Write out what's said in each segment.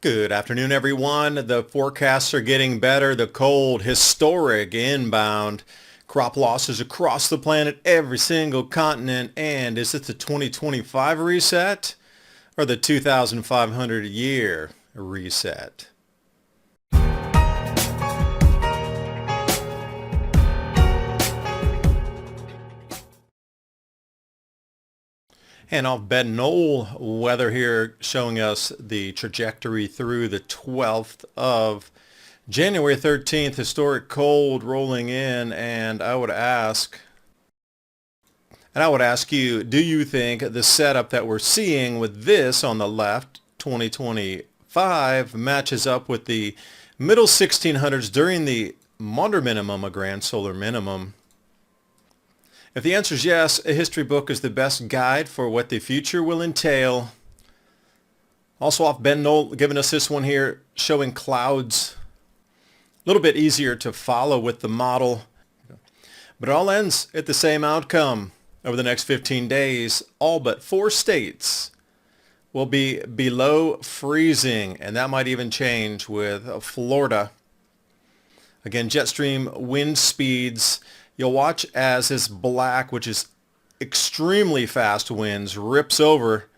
Good afternoon, everyone. The forecasts are getting better. The cold, historic inbound. Crop losses across the planet, every single continent. And is it the 2025 reset or the 2,500 year reset? And off Ben Knoll weather here showing us the trajectory through the 12th of January 13th, historic cold rolling in, and I would ask you, do you think the setup that we're seeing with this on the left, 2025, matches up with the middle 1600s during the Maunder minimum, a grand solar minimum? If the answer is yes, a history book is the best guide for what the future will entail. Also off Ben Knoll giving us this one here showing clouds. A little bit easier to follow with the model. But it all ends at the same outcome. Over the next 15 days, all but 4 states will be below freezing. And that might even change with Florida. Again, jet stream wind speeds. You'll watch as this black, which is extremely fast winds, rips over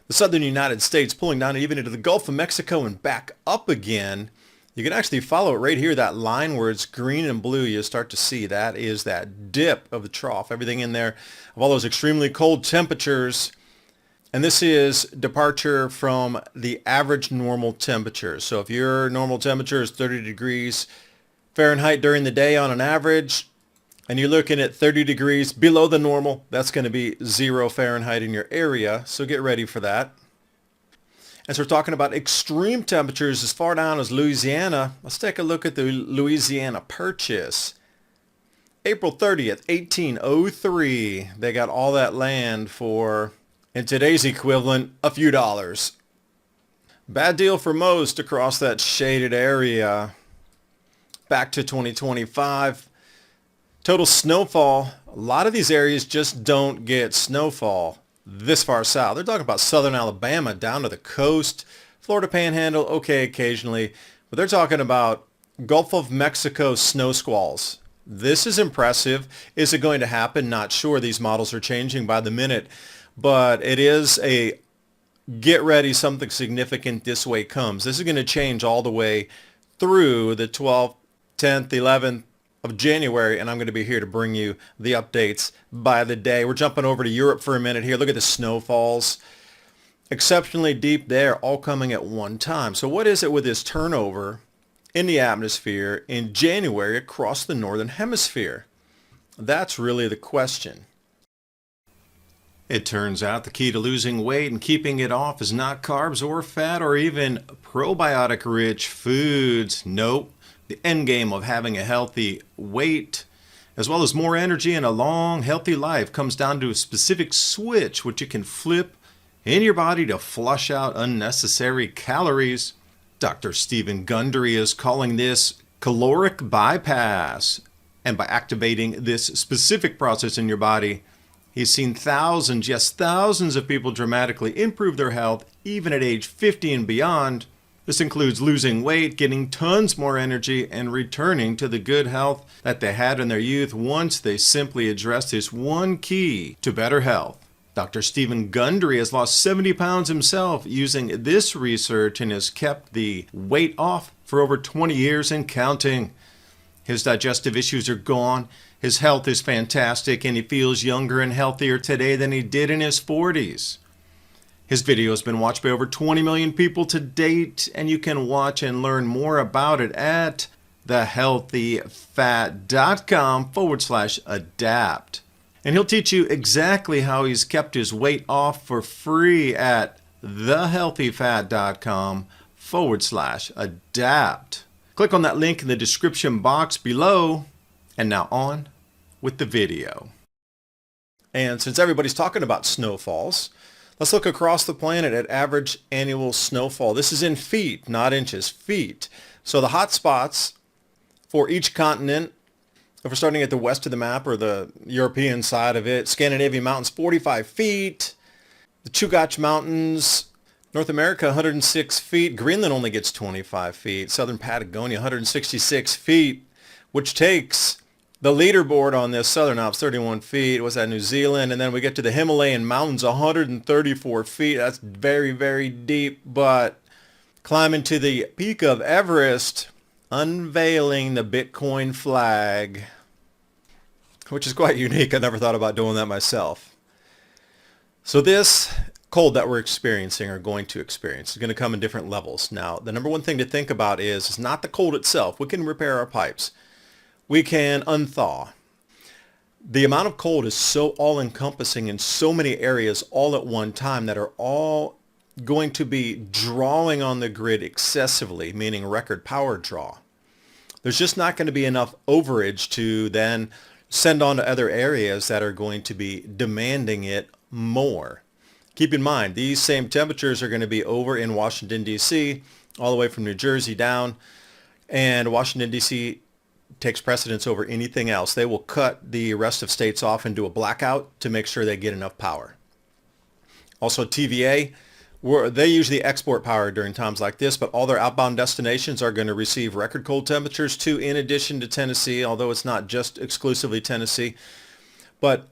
the southern United States, pulling down even into the Gulf of Mexico and back up again. You can actually follow it right here, that line where it's green and blue. You start to see that is that dip of the trough, everything in there of all those extremely cold temperatures. And this is departure from the average normal temperature. So if your normal temperature is 30 degrees Fahrenheit during the day on an average, and you're looking at 30 degrees below the normal, that's going to be 0 Fahrenheit in your area, so get ready for that. And so we're talking about extreme temperatures as far down as Louisiana. Let's take a look at the Louisiana Purchase. April 30th, 1803. They got all that land for, in today's equivalent, a few dollars. Bad deal for most across that shaded area. Back to 2025. Total snowfall, a lot of these areas just don't get snowfall this far south. They're talking about southern Alabama down to the coast, Florida Panhandle, okay, occasionally. But they're talking about Gulf of Mexico snow squalls. This is impressive. Is it going to happen? Not sure. These models are changing by the minute. But it is a get ready, something significant this way comes. This is going to change all the way through the 12th, 10th, 11th, of January, and I'm going to be here to bring you the updates by the day. We're jumping over to Europe for a minute here. Look at the snowfalls. Exceptionally deep there, all coming at one time. So what is it with this turnover in the atmosphere in January across the northern hemisphere? That's really the question. It turns out the key to losing weight and keeping it off is not carbs or fat or even probiotic-rich foods. Nope. The end game of having a healthy weight, as well as more energy and a long, healthy life, comes down to a specific switch which you can flip in your body to flush out unnecessary calories. Dr. Stephen Gundry is calling this caloric bypass. And by activating this specific process in your body, he's seen thousands, yes, thousands of people dramatically improve their health, even at age 50 and beyond. This includes losing weight, getting tons more energy, and returning to the good health that they had in their youth once they simply addressed this one key to better health. Dr. Stephen Gundry has lost 70 pounds himself using this research and has kept the weight off for over 20 years and counting. His digestive issues are gone, his health is fantastic, and he feels younger and healthier today than he did in his 40s. His video has been watched by over 20 million people to date, and you can watch and learn more about it at thehealthyfat.com/adapt. And he'll teach you exactly how he's kept his weight off for free at thehealthyfat.com/adapt. Click on that link in the description box below. And now on with the video. And since everybody's talking about snowfalls, let's look across the planet at average annual snowfall. This is in feet, not inches, feet. So the hot spots for each continent, if we're starting at the west of the map or the European side of it, Scandinavian mountains, 45 feet. The Chugach Mountains, North America, 106 feet. Greenland only gets 25 feet. Southern Patagonia, 166 feet, which takes the leaderboard on this Southern Alps, 31 feet. Was that New Zealand? And then we get to the Himalayan mountains, 134 feet. That's very, very deep. But climbing to the peak of Everest, unveiling the Bitcoin flag, which is quite unique. I never thought about doing that myself. So this cold that we're experiencing or going to experience is going to come in different levels. Now, the number one thing to think about is not the cold itself. We can repair our pipes. We can unthaw. The amount of cold is so all-encompassing in so many areas all at one time that are all going to be drawing on the grid excessively, meaning record power draw. There's just not going to be enough overage to then send on to other areas that are going to be demanding it more. Keep in mind, these same temperatures are going to be over in Washington, D.C., all the way from New Jersey down, and Washington, D.C. takes precedence over anything else. They will cut the rest of states off and do a blackout to make sure they get enough power. Also, TVA, they usually export power during times like this, but all their outbound destinations are going to receive record cold temperatures too, in addition to Tennessee, although it's not just exclusively Tennessee. But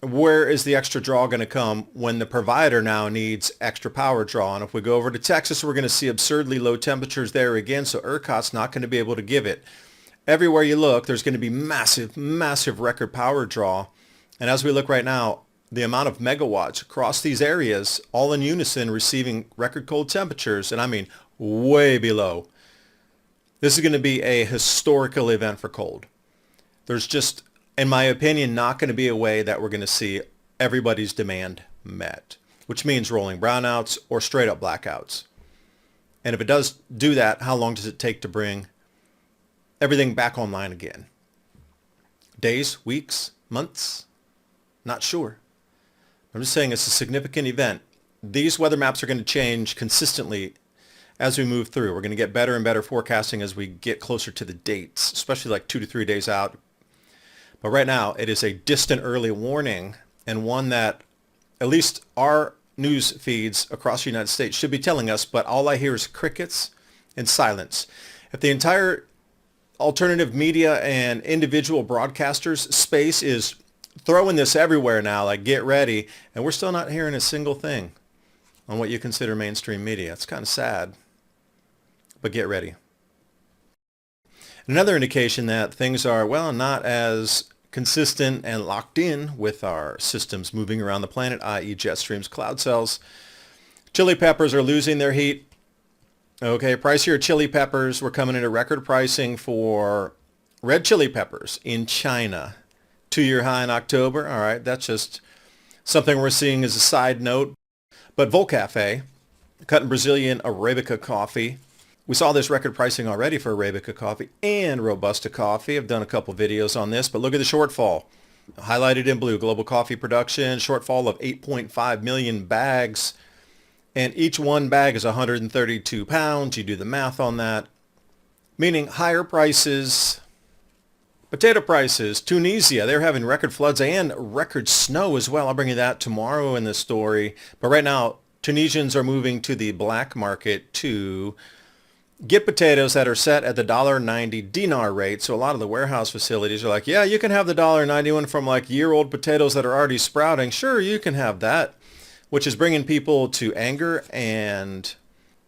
where is the extra draw going to come when the provider now needs extra power draw? And if we go over to Texas, we're going to see absurdly low temperatures there again, so ERCOT's not going to be able to give it. Everywhere you look, there's going to be massive, massive record power draw. And as we look right now, the amount of megawatts across these areas, all in unison, receiving record cold temperatures, and I mean way below. This is going to be a historical event for cold. There's just, in my opinion, not going to be a way that we're going to see everybody's demand met, which means rolling brownouts or straight up blackouts. And if it does do that, how long does it take to bring everything back online again? Days, weeks, months? Not sure. I'm just saying it's a significant event. These weather maps are going to change consistently as we move through. We're going to get better and better forecasting as we get closer to the dates, especially like 2 to 3 days out. But right now, it is a distant early warning, and one that at least our news feeds across the United States should be telling us, but all I hear is crickets and silence. If the entire alternative media and individual broadcasters space is throwing this everywhere now, like get ready, and we're still not hearing a single thing on what you consider mainstream media. It's kind of sad, but get ready. Another indication that things are, well, not as consistent and locked in with our systems moving around the planet, i.e. jet streams, cloud cells. Chili peppers are losing their heat. Okay, pricier chili peppers. We're coming into record pricing for red chili peppers in China. 2-year high in October. All right, that's just something we're seeing as a side note. But Volcafe, cut in Brazilian Arabica coffee. We saw this record pricing already for Arabica coffee and Robusta coffee. I've done a couple videos on this, but look at the shortfall. Highlighted in blue, global coffee production, shortfall of 8.5 million bags. And each one bag is 132 pounds. You do the math on that. Meaning higher prices. Potato prices, Tunisia, they're having record floods and record snow as well. I'll bring you that tomorrow in the story. But right now, Tunisians are moving to the black market to get potatoes that are set at the $1.90 dinar rate. So a lot of the warehouse facilities are like, yeah, you can have the $1.90 one from like year-old potatoes that are already sprouting. Sure, you can have that, which is bringing people to anger and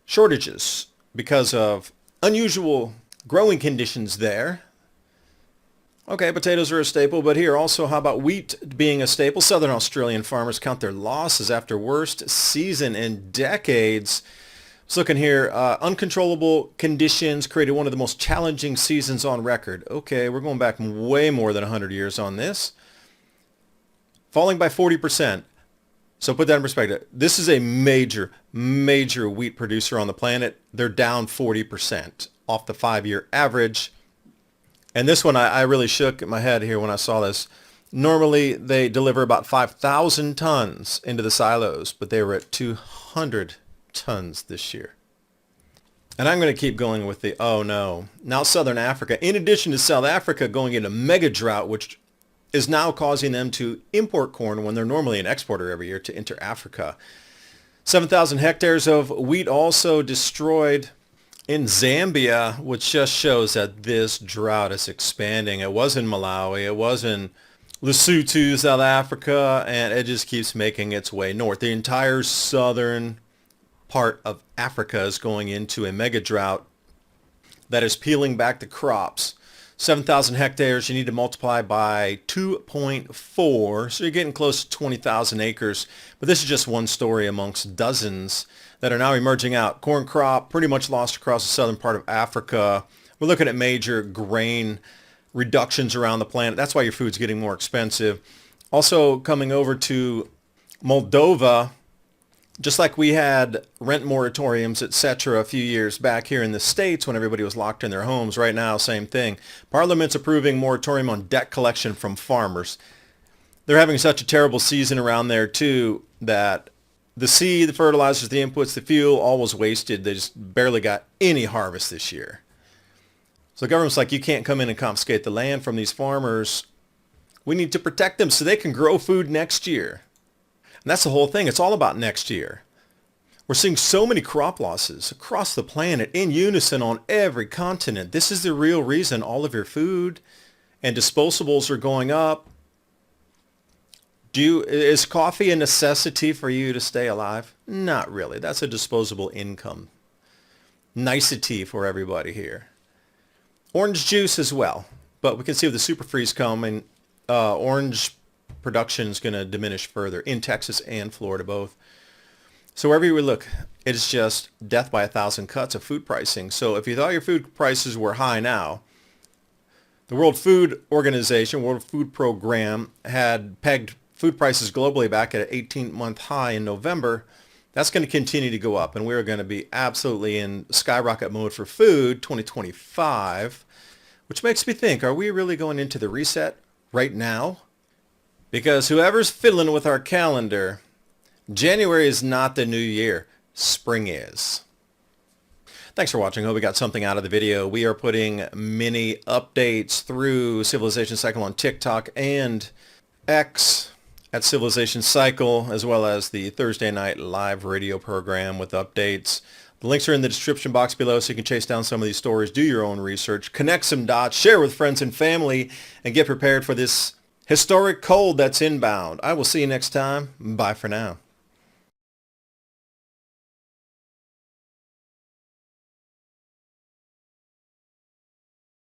shortages because of unusual growing conditions there. Okay, potatoes are a staple, but here also, how about wheat being a staple? Southern Australian farmers count their losses after worst season in decades. Let's look in here. Uncontrollable conditions created one of the most challenging seasons on record. Okay, we're going back way more than 100 years on this. Falling by 40%. So put that in perspective. This is a major, major wheat producer on the planet. They're down 40% off the 5-year average. And this one, I really shook my head here when I saw this. Normally, they deliver about 5,000 tons into the silos, but they were at 200 tons this year. And I'm going to keep going with the, oh no. Now Southern Africa, in addition to South Africa going into mega drought, which is now causing them to import corn when they're normally an exporter every year to enter Africa. 7,000 hectares of wheat also destroyed in Zambia, which just shows that this drought is expanding. It was in Malawi, it was in Lesotho, South Africa, and it just keeps making its way north. The entire southern part of Africa is going into a mega drought that is peeling back the crops. 7,000 hectares, you need to multiply by 2.4, so you're getting close to 20,000 acres. But this is just one story amongst dozens that are now emerging out. Corn crop pretty much lost across the southern part of Africa. We're looking at major grain reductions around the planet. That's why your food's getting more expensive. Also coming over to Moldova, just like we had rent moratoriums, etc., a few years back here in the States when everybody was locked in their homes. Right now, same thing. Parliament's approving moratorium on debt collection from farmers. They're having such a terrible season around there, too, that the seed, the fertilizers, the inputs, the fuel, all was wasted. They just barely got any harvest this year. So the government's like, you can't come in and confiscate the land from these farmers. We need to protect them so they can grow food next year. And that's the whole thing. It's all about next year. We're seeing so many crop losses across the planet in unison on every continent. This is the real reason all of your food and disposables are going up. Is coffee a necessity for you to stay alive? Not really. That's a disposable income. Nicety for everybody here. Orange juice as well. But we can see with the super freeze coming, orange production is going to diminish further in Texas and Florida both. So wherever you would look, it's just death by 1,000 cuts of food pricing. So if you thought your food prices were high now, the World Food Organization, World Food Program, had pegged food prices globally back at an 18-month high in November. That's going to continue to go up, and we're going to be absolutely in skyrocket mode for food 2025, which makes me think, are we really going into the reset right now? Because whoever's fiddling with our calendar, January is not the new year. Spring is. Thanks for watching. I hope you got something out of the video. We are putting mini updates through Civilization Cycle on TikTok and X at Civilization Cycle, as well as the Thursday night live radio program with updates. The links are in the description box below so you can chase down some of these stories, do your own research, connect some dots, share with friends and family, and get prepared for this historic cold that's inbound. I will see you next time. Bye for now.